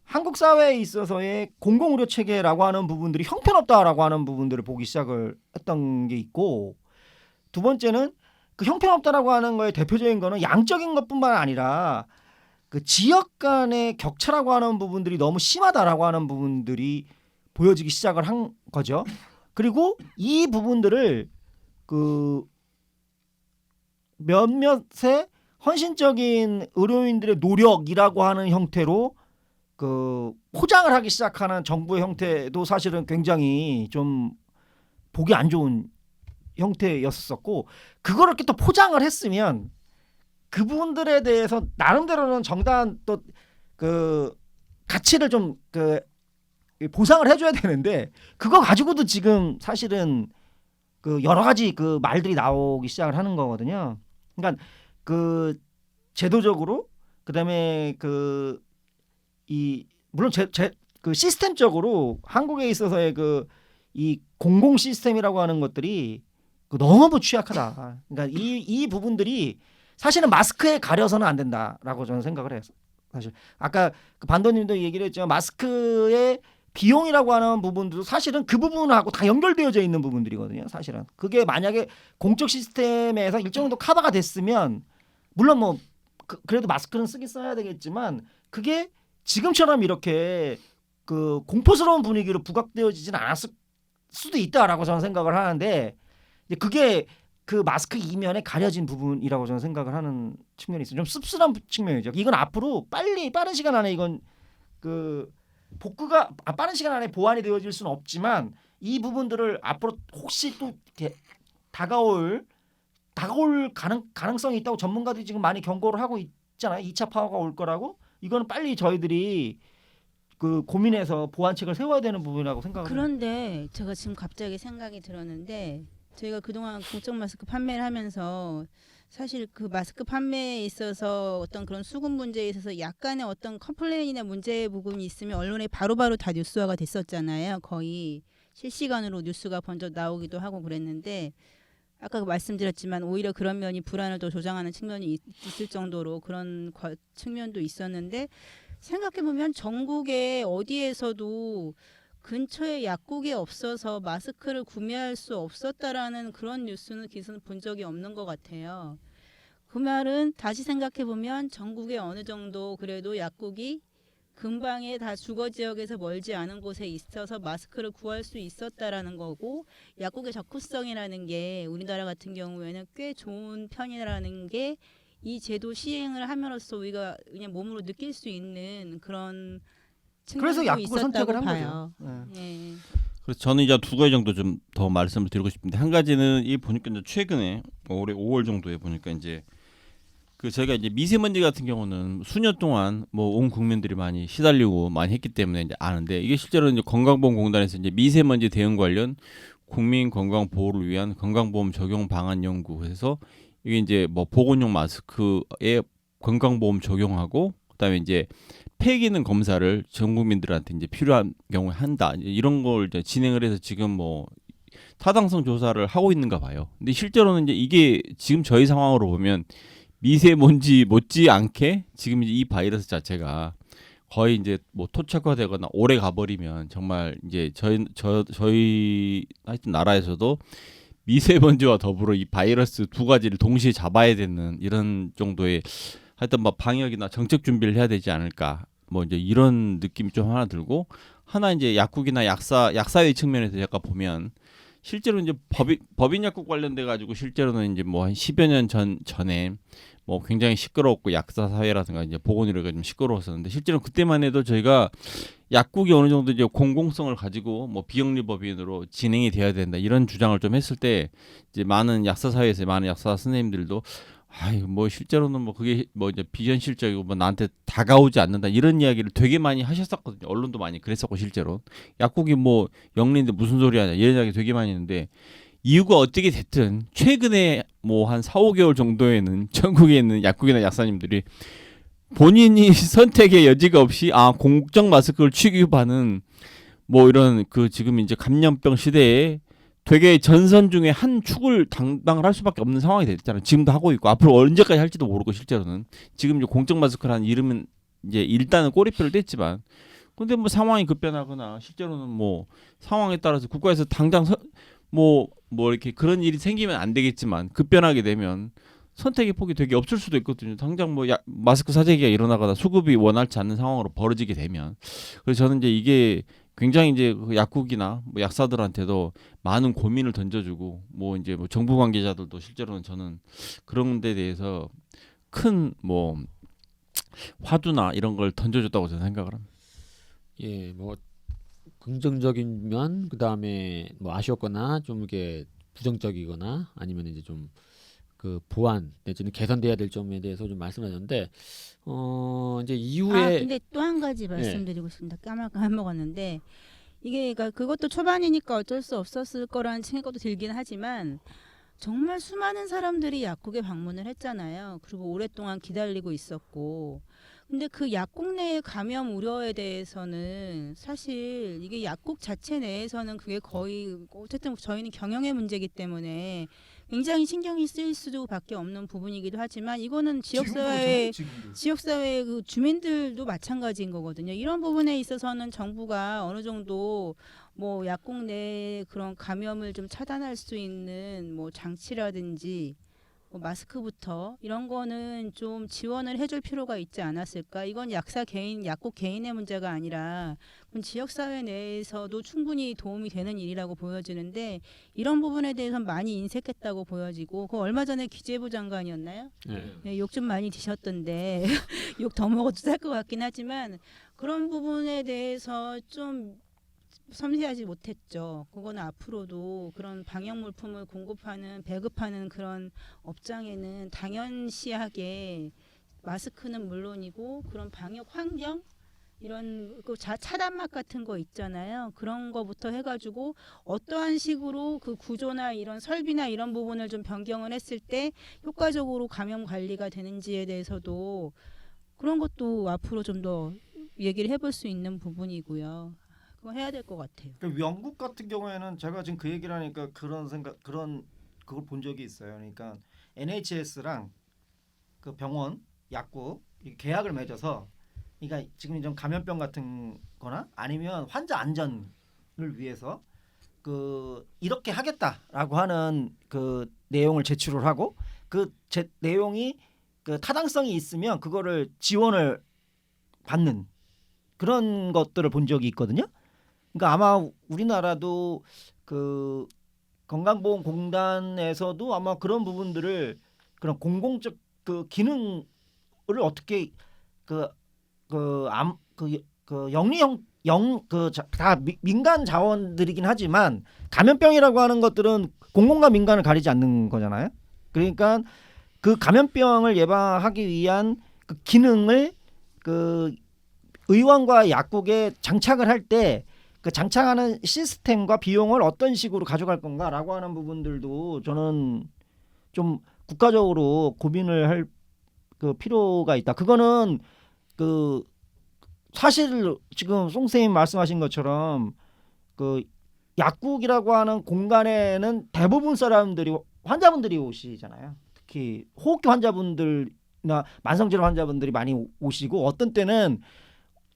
Speaker 4: 한국 사회에 있어서의 공공의료 체계라고 하는 부분들이 형편없다라고 하는 부분들을 보기 시작을 했던 게 있고 두 번째는 그 형편없다라고 하는 거에 대표적인 거는 양적인 것뿐만 아니라 그 지역 간의 격차라고 하는 부분들이 너무 심하다라고 하는 부분들이 보여지기 시작을 한 거죠. 그리고 이 부분들을 그 몇몇의 헌신적인 의료인들의 노력이라고 하는 형태로 그 포장을 하기 시작하는 정부의 형태도 사실은 굉장히 좀 보기 안 좋은 형태였었고, 그걸 이렇게 또 포장을 했으면 그분들에 대해서 나름대로는 정당한 또 그 가치를 좀 그 보상을 해줘야 되는데, 그거 가지고도 지금 사실은 그 여러 가지 그 말들이 나오기 시작을 하는 거거든요. 그러니까 그 제도적으로, 그다음에 그 이 물론 그 시스템적으로 한국에 있어서의 그 이 공공 시스템이라고 하는 것들이 그 너무 취약하다. 그러니까 이 부분들이 사실은 마스크에 가려서는 안 된다라고 저는 생각을 해요. 사실 아까 그 반도님도 얘기를 했지만 마스크의 비용이라고 하는 부분도 사실은 그 부분하고 다 연결되어져 있는 부분들이거든요. 사실은 그게 만약에 공적 시스템에서 일정 정도 커버가 됐으면, 물론 뭐 그래도 마스크는 쓰긴 써야 되겠지만, 그게 지금처럼 이렇게 그 공포스러운 분위기로 부각되어지진 않았을 수도 있다라고 저는 생각을 하는데, 그게 그 마스크 이면에 가려진 부분이라고 저는 생각을 하는 측면이 있어요. 좀 씁쓸한 측면이죠. 이건 앞으로 빠른 시간 안에 이건 그 복구가 빠른 시간 안에 보완이 되어질 수는 없지만, 이 부분들을 앞으로 혹시 또 이렇게 다가올 가능성이 있다고 전문가들이 지금 많이 경고를 하고 있잖아요. 2차 파워가 올 거라고. 이거는 빨리 저희들이 그 고민해서 보완책을 세워야 되는 부분이라고 생각을 해요.
Speaker 2: 그런데 제가 지금 갑자기 생각이 들었는데, 저희가 그동안 공적 마스크 판매를 하면서 사실 그 마스크 판매에 있어서 어떤 그런 수급 문제에 있어서 약간의 어떤 컴플레인이나 문제 부분이 있으면 언론에 바로바로 다 뉴스화가 됐었잖아요. 거의 실시간으로 뉴스가 먼저 나오기도 하고 그랬는데, 아까 말씀드렸지만 오히려 그런 면이 불안을 더 조장하는 측면이 있을 정도로 그런 측면도 있었는데, 생각해보면 전국에 어디에서도 근처에 약국이 없어서 마스크를 구매할 수 없었다라는 그런 기사는 본 적이 없는 것 같아요. 그 말은 다시 생각해보면 전국에 어느 정도 그래도 약국이 근방에 다 주거 지역에서 멀지 않은 곳에 있어서 마스크를 구할 수 있었다라는 거고, 약국의 접근성이라는 게 우리나라 같은 경우에는 꽤 좋은 편이라는 게 이 제도 시행을 함으로써 우리가 그냥 몸으로 느낄 수 있는 그런
Speaker 4: 그래서
Speaker 2: 측면도
Speaker 4: 약국을 선택을
Speaker 2: 있었다고
Speaker 4: 한
Speaker 2: 봐요.
Speaker 4: 거죠. 네.
Speaker 2: 예.
Speaker 3: 그래서 저는 이제 두 가지 정도 좀 더 말씀을 드리고 싶은데, 한 가지는 이 보니까 이제 최근에 올해 5월 정도에 보니까 이제 그 저희가 이제 미세먼지 같은 경우는 수년 동안 뭐 온 국민들이 많이 시달리고 많이 했기 때문에 이제 아는데, 이게 실제로 이제 건강보험공단에서 이제 미세먼지 대응 관련 국민 건강 보호를 위한 건강보험 적용 방안 연구해서 이게 이제 뭐 보건용 마스크에 건강보험 적용하고, 그다음에 이제 폐기능 검사를 전 국민들한테 이제 필요한 경우에 한다, 이런 걸 이제 진행을 해서 지금 뭐 타당성 조사를 하고 있는가 봐요. 근데 실제로는 이제 이게 지금 저희 상황으로 보면 미세먼지 못지않게 지금 이제 이 바이러스 자체가 거의 이제 뭐 토착화되거나 오래 가버리면 정말 이제 저희 하여튼 나라에서도 미세먼지와 더불어 이 바이러스 두 가지를 동시에 잡아야 되는 이런 정도의 하여튼 뭐 방역이나 정책 준비를 해야 되지 않을까, 뭐 이제 이런 느낌이 좀 하나 들고, 하나 이제 약국이나 약사의 측면에서 약간 보면 실제로 이제 법인 약국 관련돼 가지고 실제로는 이제 뭐 한 10여 년 전에 뭐 굉장히 시끄러웠고, 약사 사회라든가 이제 보건의료가 좀 시끄러웠었는데, 실제로 그때만 해도 저희가 약국이 어느 정도 이제 공공성을 가지고 뭐 비영리 법인으로 진행이 돼야 된다, 이런 주장을 좀 했을 때, 이제 많은 약사 사회에서 많은 약사 선생님들도 뭐 실제로는 뭐 그게 뭐 이제 비현실적이고 뭐 나한테 다가오지 않는다, 이런 이야기를 되게 많이 하셨었거든요. 언론도 많이 그랬었고, 실제로 약국이 뭐 영리인데 무슨 소리 하냐, 이런 이야기 되게 많이 했는데, 이유가 어떻게 됐든 최근에 뭐 한 4, 5개월 정도에는 전국에 있는 약국이나 약사님들이 본인이 선택의 여지가 없이 공적 마스크를 취급하는 뭐 이런 그 지금 이제 감염병 시대에 되게 전선 중에 한 축을 담당을 할 수밖에 없는 상황이 됐잖아요. 지금도 하고 있고 앞으로 언제까지 할지도 모르고, 실제로는 지금 이제 공적 마스크라는 이름은 이제 일단은 꼬리표를 뗐지만, 근데 뭐 상황이 급변하거나 실제로는 뭐 상황에 따라서 국가에서 당장 뭐 이렇게 그런 일이 생기면 안 되겠지만 급변하게 되면 선택의 폭이 되게 없을 수도 있거든요. 당장 뭐 마스크 사재기가 일어나거나 수급이 원활치 않는 상황으로 벌어지게 되면 그래서 저는 이제 이게 굉장히 이제 그 약국이나 뭐 약사들한테도 많은 고민을 던져주고 뭐 이제 뭐 정부 관계자들도 실제로는 저는 그런 데 대해서 큰 뭐 화두나 이런 걸 던져줬다고 저는 생각을 합니다.
Speaker 1: 예, 뭐 긍정적인 면, 그다음에 뭐 아쉬웠거나 좀 이게 부정적이거나 아니면 이제 좀 그 보완 내지는 개선돼야 될 점에 대해서 좀 말씀하셨는데 이제 이후에
Speaker 2: 근데 또 한 가지 말씀드리고 싶습니다. 까먹었는데 이게 그러니까 그것도 초반이니까 어쩔 수 없었을 거라는 생각도 들긴 하지만 정말 수많은 사람들이 약국에 방문을 했잖아요. 그리고 오랫동안 기다리고 있었고. 근데 그 약국 내의 감염 우려에 대해서는 사실 이게 약국 자체 내에서는 그게 거의 어쨌든 저희는 경영의 문제이기 때문에 굉장히 신경이 쓰일 수밖에 없는 부분이기도 하지만 이거는 지역사회 그 주민들도 마찬가지인 거거든요. 이런 부분에 있어서는 정부가 어느 정도 뭐 약국 내 그런 감염을 좀 차단할 수 있는 뭐 장치라든지 뭐 마스크부터 이런 거는 좀 지원을 해줄 필요가 있지 않았을까? 이건 약국 개인의 문제가 아니라 지역 사회 내에서도 충분히 도움이 되는 일이라고 보여지는데 이런 부분에 대해서는 많이 인색했다고 보여지고 그 얼마 전에 기재부 장관이었나요? 네, 욕 좀 많이 드셨던데 욕 더 먹어도 살 것 같긴 하지만 그런 부분에 대해서 좀 섬세하지 못했죠. 그거는 앞으로도 그런 방역 물품을 공급하는 배급하는 그런 업장에는 당연시하게 마스크는 물론이고 그런 방역 환경 이런 그 차단막 같은 거 있잖아요. 그런 거부터 해가지고 어떠한 식으로 그 구조나 이런 설비나 이런 부분을 좀 변경을 했을 때 효과적으로 감염 관리가 되는지에 대해서도 그런 것도 앞으로 좀 더 얘기를 해볼 수 있는 부분이고요. 그거 해야 될 것 같아요.
Speaker 4: 그러니까 영국 같은 경우에는 제가 지금 그 얘기를 하니까 그걸 본 적이 있어요. 그러니까 NHS랑 그 병원, 약국 계약을 맺어서 그러니까 지금 좀 감염병 같은거나 아니면 환자 안전을 위해서 그 이렇게 하겠다라고 하는 그 내용을 제출을 하고 그 내용이 그 타당성이 있으면 그거를 지원을 받는 그런 것들을 본 적이 있거든요. 그러니까 아마 우리나라도 그 건강보험공단에서도 아마 그런 부분들을 그런 공공적 그 기능을 어떻게 영리형 다 민간 자원들이긴 하지만 감염병이라고 하는 것들은 공공과 민간을 가리지 않는 거잖아요. 그러니까 그 감염병을 예방하기 위한 그 기능을 그 의원과 약국에 장착을 할 때 그 장착하는 시스템과 비용을 어떤 식으로 가져갈 건가라고 하는 부분들도 저는 좀 국가적으로 고민을 할 그 필요가 있다. 그거는 그 사실 지금 송 선생님 말씀하신 것처럼 그 약국이라고 하는 공간에는 대부분 사람들이 환자분들이 오시잖아요. 특히 호흡기 환자분들이나 만성질환 환자분들이 많이 오시고 어떤 때는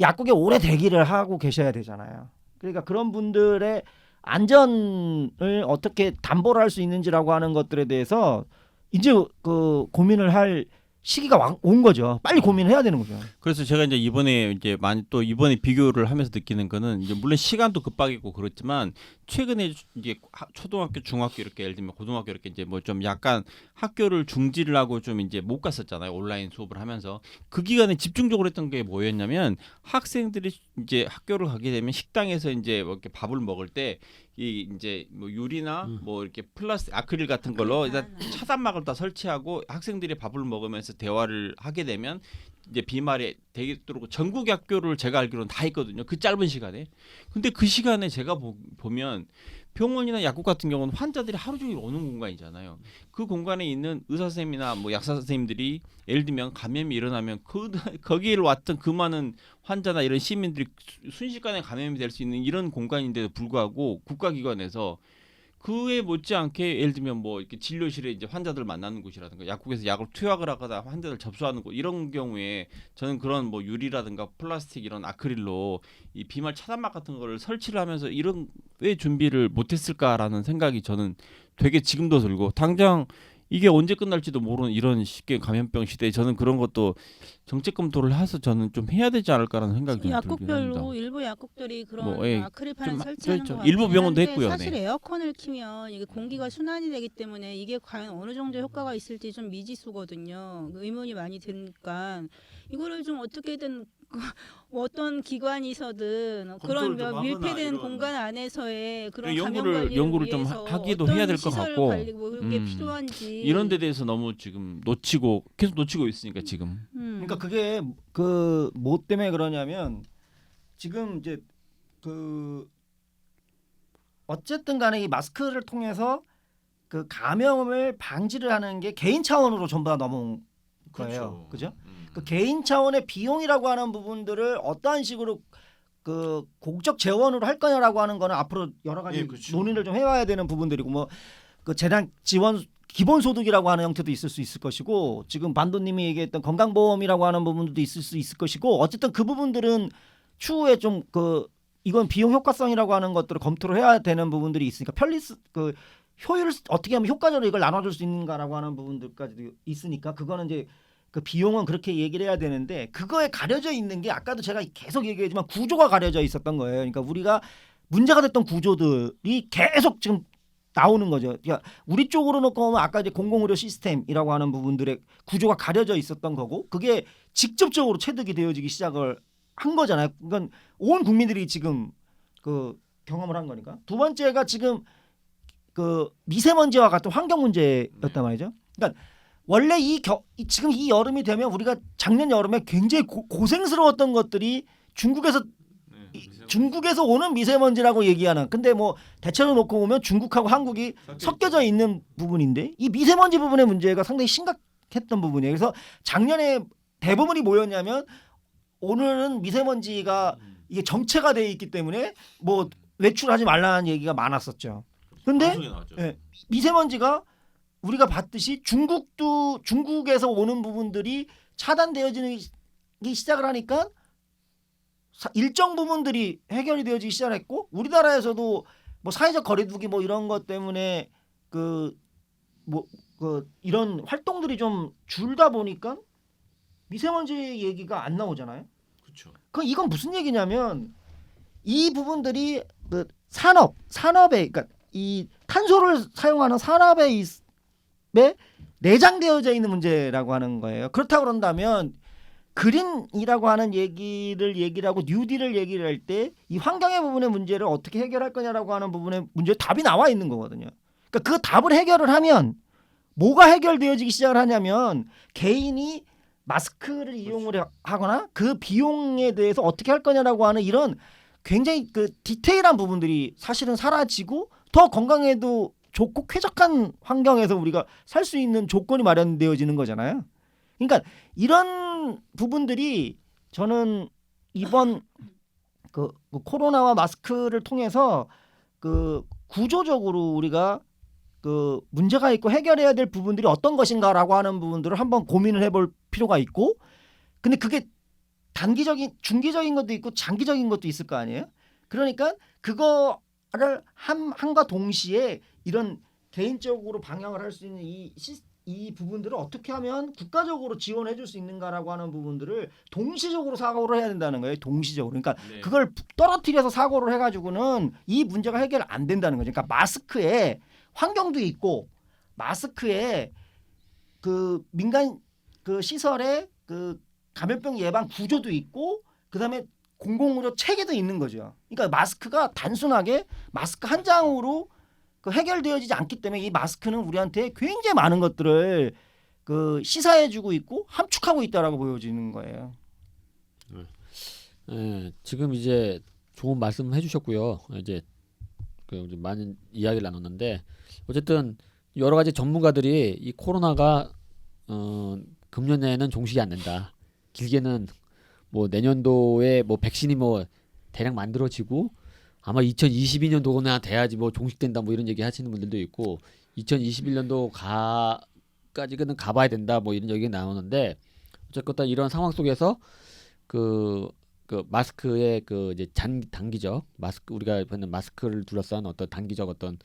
Speaker 4: 약국에 오래 대기를 하고 계셔야 되잖아요. 그러니까 그런 분들의 안전을 어떻게 담보를 할 수 있는지라고 하는 것들에 대해서 이제 그 고민을 할 시기가 온 거죠. 빨리 고민해야 되는 거죠.
Speaker 3: 그래서 제가 이제 이번에 비교를 하면서 느끼는 거는 이제 물론 시간도 급박이고 그렇지만 최근에 이제 초등학교, 중학교 이렇게 예를 들면 고등학교 이렇게 이제 뭐 좀 약간 학교를 중지를 하고 좀 이제 못 갔었잖아요. 온라인 수업을 하면서 그 기간에 집중적으로 했던 게 뭐였냐면 학생들이 이제 학교를 가게 되면 식당에서 이제 뭐 이렇게 밥을 먹을 때 이 이제 뭐 유리나 뭐 이렇게 플라스틱 아크릴 같은 걸로 일단 차단막을 다 설치하고 학생들이 밥을 먹으면서 대화를 하게 되면 이제 비말이 되도록 전국 학교를 제가 알기로는 다 했거든요. 그 짧은 시간에. 근데 그 시간에 제가 보면 병원이나 약국 같은 경우는 환자들이 하루 종일 오는 공간이잖아요. 그 공간에 있는 의사 선생님이나 뭐 약사 선생님들이 예를 들면 감염이 일어나면 거기에 왔던 그 많은 환자나 이런 시민들이 순식간에 감염이 될 수 있는 이런 공간인데도 불구하고 국가기관에서 그에 못지않게 예를 들면 뭐 이렇게 진료실에 이제 환자들 만나는 곳이라든가 약국에서 약을 투약을 하거나 환자들 접수하는 곳 이런 경우에 저는 그런 뭐 유리라든가 플라스틱 이런 아크릴로 이 비말 차단막 같은 거를 설치를 하면서 이런 왜 준비를 못했을까라는 생각이 저는 되게 지금도 들고 당장 이게 언제 끝날지도 모르는 이런 쉽게 감염병 시대에 저는 그런 것도 정책 검토를 해서 저는 좀 해야 되지 않을까라는 생각이 좀 들긴 합니다.
Speaker 2: 약국별로 일부 약국들이 그런
Speaker 3: 뭐, 예,
Speaker 2: 아크릴판을
Speaker 3: 좀
Speaker 2: 설치하는
Speaker 3: 좀
Speaker 2: 것
Speaker 3: 일부
Speaker 2: 같긴
Speaker 3: 병원도
Speaker 2: 한데
Speaker 3: 했고요.
Speaker 2: 사실
Speaker 3: 네.
Speaker 2: 에어컨을 키면 이게 공기가 순환이 되기 때문에 이게 과연 어느 정도 효과가 있을지 좀 미지수거든요. 의문이 많이 드니까 이거를 좀 어떻게든 어떤 기관이서든 그런
Speaker 3: 검토를 좀 하거나
Speaker 2: 밀폐된
Speaker 3: 이런.
Speaker 2: 공간 안에서의 그런
Speaker 3: 연구를 좀
Speaker 2: 위해서
Speaker 3: 하기도
Speaker 2: 어떤
Speaker 3: 해야 될 것
Speaker 2: 시설
Speaker 3: 같고
Speaker 2: 관리 뭐 이런 게 필요한지
Speaker 3: 이런 데 대해서 너무 지금 놓치고 계속 놓치고 있으니까 지금
Speaker 4: 그러니까 그게 그 뭐 때문에 그러냐면 지금 이제 그 어쨌든 간에 이 마스크를 통해서 그 감염을 방지를 하는 게 개인 차원으로 전부 다 넘어온 거예요. 그죠? 그 개인 차원의 비용이라고 하는 부분들을 어떠한 식으로 그 공적 재원으로 할 거냐라고 하는 거는 앞으로 여러 가지
Speaker 3: 예, 그렇죠.
Speaker 4: 논의를 좀 해와야 되는 부분들이고 뭐 그 재난 지원 기본소득이라고 하는 형태도 있을 수 있을 것이고 지금 반도님이 얘기했던 건강보험이라고 하는 부분도 있을 수 있을 것이고 어쨌든 그 부분들은 추후에 좀 그 이건 비용 효과성이라고 하는 것들을 검토를 해야 되는 부분들이 있으니까 편리스 그 효율을 어떻게 하면 효과적으로 이걸 나눠줄 수 있는가라고 하는 부분들까지도 있으니까 그거는 이제 그 비용은 그렇게 얘기를 해야 되는데 그거에 가려져 있는 게 아까도 제가 계속 얘기했지만 구조가 가려져 있었던 거예요. 그러니까 우리가 문제가 됐던 구조들이 계속 지금 나오는 거죠. 그러니까 우리 쪽으로 놓고 보면 아까 이제 공공의료 시스템이라고 하는 부분들의 구조가 가려져 있었던 거고 그게 직접적으로 체득이 되어지기 시작을 한 거잖아요. 그건 온 국민들이 지금 그 경험을 한 거니까. 두 번째가 지금 그 미세먼지와 같은 환경 문제였단 말이죠. 그러니까 원래 지금 이 여름이 되면 우리가 작년 여름에 굉장히 고생스러웠던 것들이 중국에서 오는 미세먼지라고 얘기하는. 근데 뭐 대체로 놓고 보면 중국하고 한국이 섞여져 있는 부분인데 이 미세먼지 부분의 문제가 상당히 심각했던 부분이에요. 그래서 작년에 대부분이 뭐였냐면 오늘은 미세먼지가 이게 정체가 돼 있기 때문에 뭐 외출하지 말라는 얘기가 많았었죠. 근데 예, 미세먼지가 우리가 봤듯이 중국에서 오는 부분들이 차단되어지기 시작을 하니까 일정 부분들이 해결이 되어지기 시작했고 우리나라에서도 뭐 사회적 거리두기 뭐 이런 것 때문에 이런 활동들이 좀 줄다 보니까 미세먼지 얘기가 안 나오잖아요.
Speaker 3: 그렇죠.
Speaker 4: 이건 무슨 얘기냐면 이 부분들이 그 산업에 그러니까 이 탄소를 사용하는 산업에 내장되어져 있는 문제라고 하는 거예요. 그렇다고 그런다면 그린이라고 하는 얘기를 하고 뉴딜을 얘기를 할 때 이 환경의 부분의 문제를 어떻게 해결할 거냐라고 하는 부분의 문제 답이 나와 있는 거거든요. 그러니까 그 답을 해결을 하면 뭐가 해결되어지기 시작을 하냐면 개인이 마스크를 이용을 하거나 그 비용에 대해서 어떻게 할 거냐라고 하는 이런 굉장히 그 디테일한 부분들이 사실은 사라지고 더 건강에도 좋고 쾌적한 환경에서 우리가 살 수 있는 조건이 마련되어지는 거잖아요. 그러니까 이런 부분들이 저는 이번 그 코로나와 마스크를 통해서 그 구조적으로 우리가 그 문제가 있고 해결해야 될 부분들이 어떤 것인가라고 하는 부분들을 한번 고민을 해볼 필요가 있고 근데 그게 단기적인 중기적인 것도 있고 장기적인 것도 있을 거 아니에요. 그러니까 그거를 함과 동시에 이런 개인적으로 방향을 할 수 있는 이 부분들을 어떻게 하면 국가적으로 지원해 줄 수 있는가라고 하는 부분들을 동시적으로 사고를 해야 된다는 거예요. 동시적으로. 그러니까 그걸 떨어뜨려서 사고를 해가지고는 이 문제가 해결 안 된다는 거죠. 그러니까 마스크에 환경도 있고 마스크에 그 민간 그 시설에 그 감염병 예방 구조도 있고 그다음에 공공의료 체계도 있는 거죠. 그러니까 마스크가 단순하게 마스크 한 장으로 그 해결되어지지 않기 때문에 이 마스크는 우리한테 굉장히 많은 것들을 그 시사해주고 있고 함축하고 있다라고 보여지는 거예요.
Speaker 1: 네, 지금 이제 좋은 말씀 해주셨고요. 이제 그 많은 이야기를 나눴는데 어쨌든 여러 가지 전문가들이 이 코로나가 금년 내에는 종식이 안 된다. 길게는 뭐 내년도에 뭐 백신이 뭐 대량 만들어지고 아마 2022년도나 돼야지 뭐 종식된다 뭐 이런 얘기 하시는 분들도 있고 2021년도 까지는 가봐야 된다 뭐 이런 얘기가 나오는데 어쨌든 이런 상황 속에서 그 마스크의 그 이제 단기적 마스크 우리가 보는 마스크를 둘러싼 어떤 단기적 어떤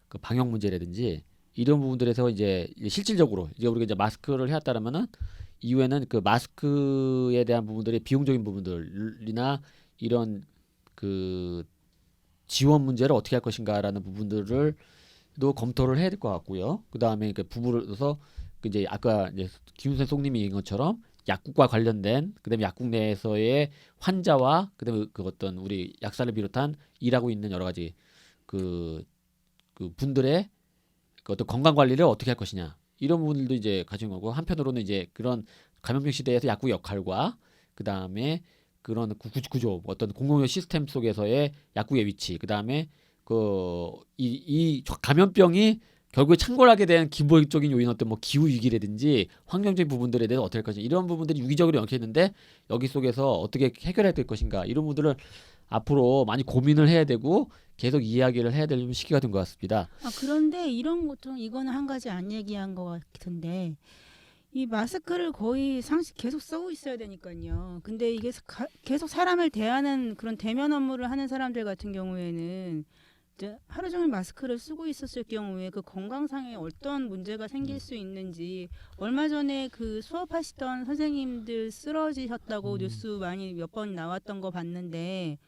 Speaker 1: 그 방역 문제라든지 이런 부분들에서 이제 실질적으로 이제 우리가 이제 마스크를 해왔다라면은 이후에는 그 마스크에 대한 부분들의 비용적인 부분들이나 이런 그 지원 문제를 어떻게 할 것인가라는 부분들을 또 검토를 해야 될 것 같고요. 그 다음에 그 부분으로서 그 이제 아까 이제 김윤선 송님이 얘기한 것처럼 약국과 관련된 그다음에 약국 내에서의 환자와 그다음에 그 어떤 우리 약사를 비롯한 일하고 있는 여러 가지 그 분들의 그 어떤 건강 관리를 어떻게 할 것이냐 이런 부분들도 이제 가진 거고 한편으로는 이제 그런 감염병 시대에서 약국 역할과 그 다음에 그런 구조 어떤 공공의료 시스템 속에서의 약국의 위치 그 다음에 이 감염병이 결국에 창궐하게 된 기본적인 요인 어떤 뭐 기후 위기라든지 환경적인 부분들에 대해서 어떻게 할 것인가 이런 부분들이 유기적으로 엮여있는데 여기 속에서 어떻게 해결해야 될 것인가 이런 부분들을 앞으로 많이 고민을 해야 되고 계속 이야기를 해야 될 시기가 된 것 같습니다.
Speaker 2: 그런데 이런 것좀 이거는 한 가지 안 얘기한 것 같은데 이 마스크를 거의 상시 계속 쓰고 있어야 되니까요. 근데 이게 계속 사람을 대하는 그런 대면 업무를 하는 사람들 같은 경우에는 이제 하루 종일 마스크를 쓰고 있었을 경우에 그 건강상에 어떤 문제가 생길 수 있는지 얼마 전에 그 수업하시던 선생님들 쓰러지셨다고 뉴스 많이 몇 번 나왔던 거 봤는데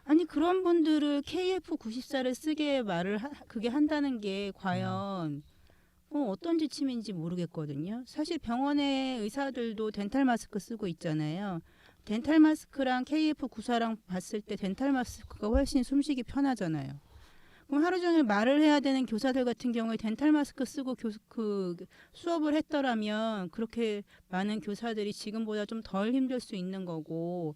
Speaker 2: 아니 그런 분들을 KF94를 쓰게 그게 한다는 게 과연 어떤 지침인지 모르겠거든요. 사실 병원의 의사들도 덴탈 마스크 쓰고 있잖아요. 덴탈 마스크랑 KF94랑 봤을 때 덴탈 마스크가 훨씬 숨쉬기 편하잖아요. 그럼 하루 종일 말을 해야 되는 교사들 같은 경우에 덴탈 마스크 쓰고 수업을 했더라면 그렇게 많은 교사들이 지금보다 좀 덜 힘들 수 있는 거고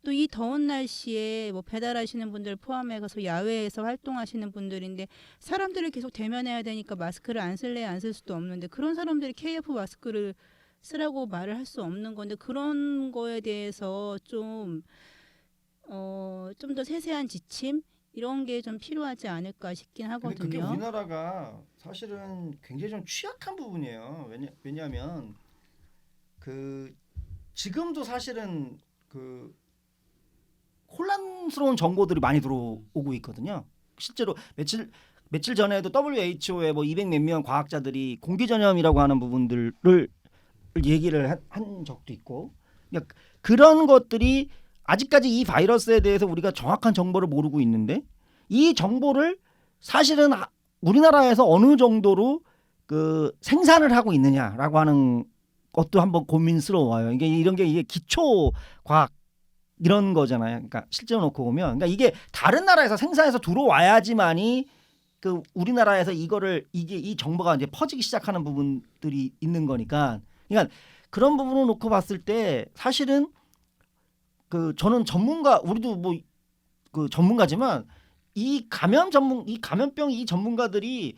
Speaker 2: 또 이 더운 날씨에 뭐 배달하시는 분들 포함해서 야외에서 활동하시는 분들인데 사람들을 계속 대면해야 되니까 마스크를 안 쓸래 안 쓸 수도 없는데 그런 사람들이 KF 마스크를 쓰라고 말을 할 수 없는 건데 그런 거에 대해서 좀 더 세세한 지침 이런 게 좀 필요하지 않을까 싶긴 하거든요.
Speaker 4: 그게 우리나라가 사실은 굉장히 좀 취약한 부분이에요. 왜냐하면 그 지금도 사실은 그 혼란스러운 정보들이 많이 들어오고 있거든요. 실제로 며칠 전에도 WHO의 뭐 200 몇 명 과학자들이 공기 전염이라고 하는 부분들을 얘기를 한 적도 있고 그러니까 그런 것들이 아직까지 이 바이러스에 대해서 우리가 정확한 정보를 모르고 있는데 이 정보를 사실은 우리나라에서 어느 정도로 그 생산을 하고 있느냐라고 하는 것도 한번 고민스러워요. 이게 기초 과학 이런 거잖아요. 그러니까 실제로 놓고 보면 그러니까 이게 다른 나라에서 생산해서 들어와야지만이 그 우리나라에서 이 정보가 이제 퍼지기 시작하는 부분들이 있는 거니까 그러니까 그런 부분을 놓고 봤을 때 사실은 그 저는 우리도 뭐 그 전문가지만 이 감염병 이 전문가들이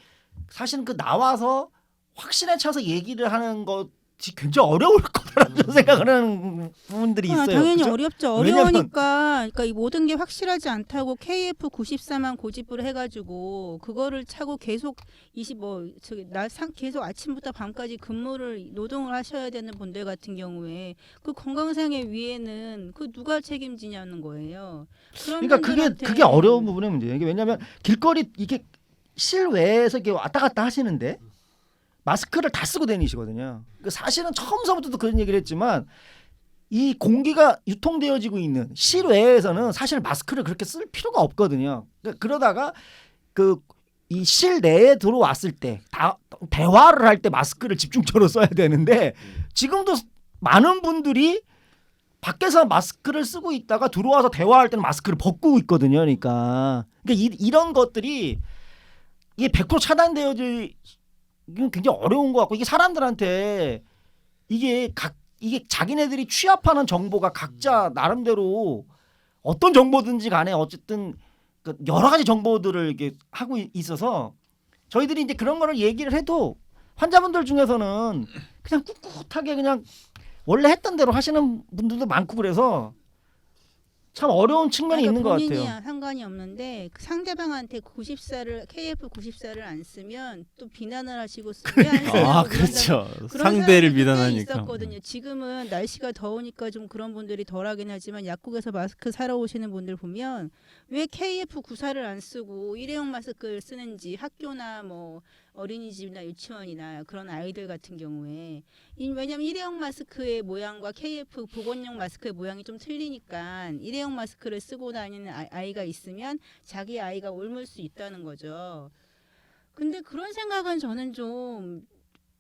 Speaker 4: 사실은 그 나와서 확신에 차서 얘기를 하는 것이 굉장히 어려울 거다라는 생각을 하는 부분들이 있어요.
Speaker 2: 당연히
Speaker 4: 그죠?
Speaker 2: 어렵죠. 어려우니까 그러니까 이 모든 게 확실하지 않다고 KF94만 고집을 해가지고 그거를 차고 계속 계속 아침부터 밤까지 노동을 하셔야 되는 분들 같은 경우에 그 건강상의 위해는 그 누가 책임지냐는 거예요.
Speaker 4: 그러니까 그게 어려운 부분의 문제예요. 이게 왜냐하면 길거리 이게 실외에서 이렇게 왔다 갔다 하시는데 마스크를 다 쓰고 다니시거든요. 사실은 처음서부터도 그런 얘기를 했지만 이 공기가 유통되어지고 있는 실외에서는 사실 마스크를 그렇게 쓸 필요가 없거든요. 그러다가 이 실내에 들어왔을 때 대화를 할 때 마스크를 집중적으로 써야 되는데 지금도 많은 분들이 밖에서 마스크를 쓰고 있다가 들어와서 대화할 때는 마스크를 벗고 있거든요. 그러니까 이런 것들이 이게 100% 차단되어질 이건 굉장히 어려운 것 같고 이게 사람들한테 이게 자기네들이 취합하는 정보가 각자 나름대로 어떤 정보든지 간에 어쨌든 여러 가지 정보들을 이렇게 하고 있어서 저희들이 이제 그런 거를 얘기를 해도 환자분들 중에서는 그냥 꿋꿋하게 그냥 원래 했던 대로 하시는 분들도 많고 그래서 참 어려운 측면이 있는 것
Speaker 2: 본인이
Speaker 4: 같아요.
Speaker 2: 상관이 없는데 그 상대방한테 KF94를 안 쓰면 또 비난을 하시고 왜안 쓰냐고
Speaker 3: 아,
Speaker 2: 그런다는
Speaker 3: 그렇죠.
Speaker 2: 그런
Speaker 3: 상대를
Speaker 2: 사람이 꽤
Speaker 3: 비난하니까.
Speaker 2: 있었거든요. 지금은 날씨가 더우니까 좀 그런 분들이 덜하긴 하지만 약국에서 마스크 사러 오시는 분들 보면 왜 KF94를 안 쓰고 일회용 마스크를 쓰는지 학교나 뭐 어린이집이나 유치원이나 그런 아이들 같은 경우에 왜냐면 일회용 마스크의 모양과 KF 보건용 마스크의 모양이 좀 틀리니까 일회용 마스크를 쓰고 다니는 아이가 있으면 자기 아이가 옮을 수 있다는 거죠. 근데 그런 생각은 저는 좀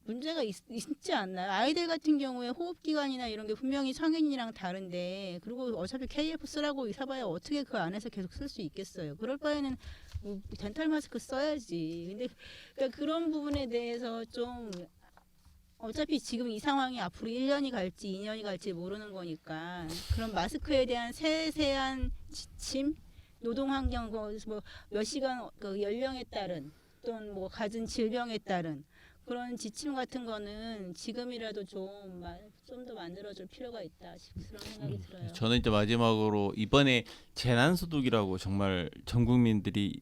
Speaker 2: 문제가 있지 않나요? 아이들 같은 경우에 호흡기관이나 이런 게 분명히 성인이랑 다른데 그리고 어차피 KF 쓰라고 사봐야 어떻게 그 안에서 계속 쓸 수 있겠어요. 그럴 바에는 덴탈 마스크 써야지. 근데 그러니까 그런 부분에 대해서 좀 어차피 지금 이 상황이 앞으로 1년이 갈지 2년이 갈지 모르는 거니까 그런 마스크에 대한 세세한 지침, 노동 환경, 뭐 몇 시간 그 연령에 따른 또는 뭐 가진 질병에 따른 그런 지침 같은 거는 지금이라도 좀 더 만들어줄 필요가 있다 그런 생각이 들어요.
Speaker 3: 저는 이제 마지막으로 이번에 재난소득이라고 정말 전 국민들이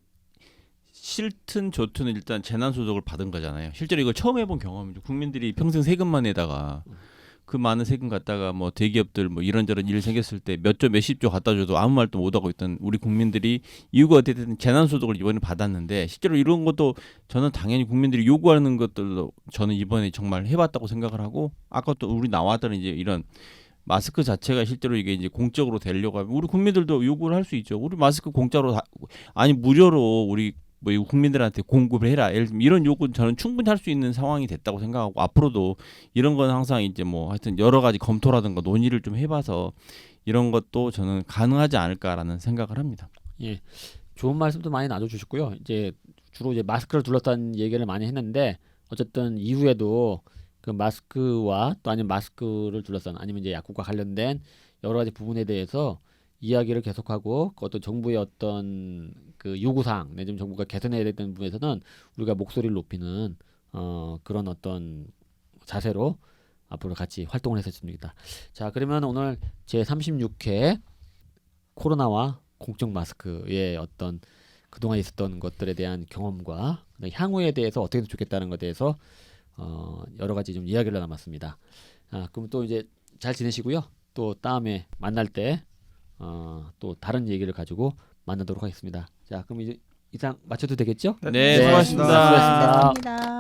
Speaker 3: 싫든 좋든 일단 재난소득을 받은 거잖아요. 실제로 이걸 처음 해본 경험이죠. 국민들이 평생 세금만 내다가 그 많은 세금 갖다가 뭐 대기업들 뭐 이런저런 일 생겼을 때 몇 조 몇십 조 갖다 줘도 아무 말도 못 하고 있던 우리 국민들이 이유가 어쨌든 재난소득을 이번에 받았는데 실제로 이런 것도 저는 당연히 국민들이 요구하는 것들도 저는 이번에 정말 해봤다고 생각을 하고 아까 또 우리 나왔던 이제 이런 마스크 자체가 실제로 이게 이제 공적으로 되려고 하면 우리 국민들도 요구를 할 수 있죠. 우리 마스크 공짜로 아니 무료로 우리 뭐 국민들한테 공급을 해라. 예를 들면 이런 요구는 저는 충분히 할 수 있는 상황이 됐다고 생각하고 앞으로도 이런 건 항상 이제 뭐 하여튼 여러 가지 검토라든가 논의를 좀 해봐서 이런 것도 저는 가능하지 않을까라는 생각을 합니다.
Speaker 1: 예, 좋은 말씀도 많이 나눠주셨고요. 이제 주로 이제 마스크를 둘러싼 얘기를 많이 했는데 어쨌든 이후에도 그 마스크와 또 아니면 마스크를 둘러싼 아니면 이제 약국과 관련된 여러 가지 부분에 대해서 이야기를 계속하고 그 어떤 정부의 어떤 그 요구사항 내지는 정부가 개선해야 되는 부분에서는 우리가 목소리를 높이는 그런 어떤 자세로 앞으로 같이 활동을 했었습니다. 자, 그러면 오늘 제 36회 코로나와 공적 마스크의 어떤 그동안 있었던 것들에 대한 경험과 향후에 대해서 어떻게 하면 좋겠다는 것에 대해서 여러 가지 좀 이야기를 나눴습니다. 그럼 또 이제 잘 지내시고요. 또 다음에 만날 때 또 다른 얘기를 가지고 만나도록 하겠습니다. 자, 그럼 이제 이상 마쳐도 되겠죠?
Speaker 3: 네, 수고하셨습니다.
Speaker 1: 수고하셨습니다.
Speaker 2: 수고하셨습니다.